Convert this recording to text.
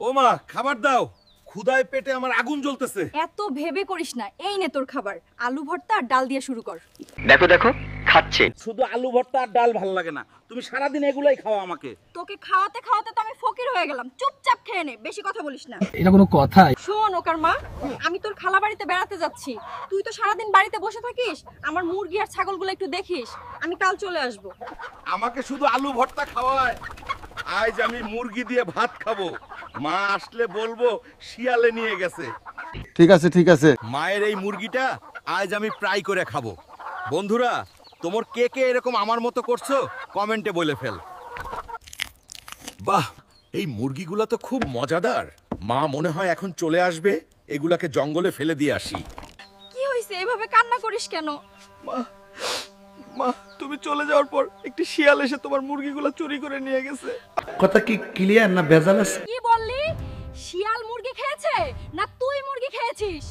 ও মা, খাবার দাও। ক্ষুধায় পেটে আমার আগুন জ্বলতেছে। এত ভেবে করিস না, এই নে তোর খাবার। আলু ভর্তা আর ডাল দিয়ে শুরু কর। দেখো দেখো খাচ্ছে। শুধু আলু ভর্তা আর ডাল ভালো লাগে না, তুমি সারাদিন এগুলাই খাও আমাকে। তোকে খাওয়াতে খাওয়াতে তো আমি ফকির হয়ে গেলাম। চুপচাপ খেয়ে নে, বেশি কথা বলিস না। এটা কোনো কথা? শোন ওকার মা, আমি তোর খালা বাড়িতে বেড়াতে যাচ্ছি। তুই তো সারাদিন বাড়িতে বসে থাকিস, আমার মুরগি আর ছাগলগুলো একটু দেখিস। আমি কাল চলে আসব। আমাকে শুধু আলু ভর্তা খাওয়ায়। আজ আমি মুরগি দিয়ে ভাত খাবো। মা আসলে বলবো শিয়ালে নিয়ে গেছে। ঠিক আছে ঠিক আছে। মায়ের এই মুরগিটা আজ আমি ফ্রাই করে খাবো। বন্ধুরা, তোমার কে কে এরকম আমার মতো করছো কমেন্টে বলে ফেল। বাহ, এই মুরগিগুলা তো খুব মজাদার। মা মনে হয় এখন চলে আসবে, এগুলাকে জঙ্গলে ফেলে দিয়ে আসি। কি হইছে, এভাবে কান্না করিস কেন? মা, তুমি চলে যাওয়ার পর একটি শিয়াল এসে তোমার মুরগিগুলো চুরি করে নিয়ে গেছে। কথা কি ক্লিয়ার না ভেজাল আছে? কি বললি? শিয়াল মুরগি খেয়েছে না তুই মুরগি খেয়েছিস?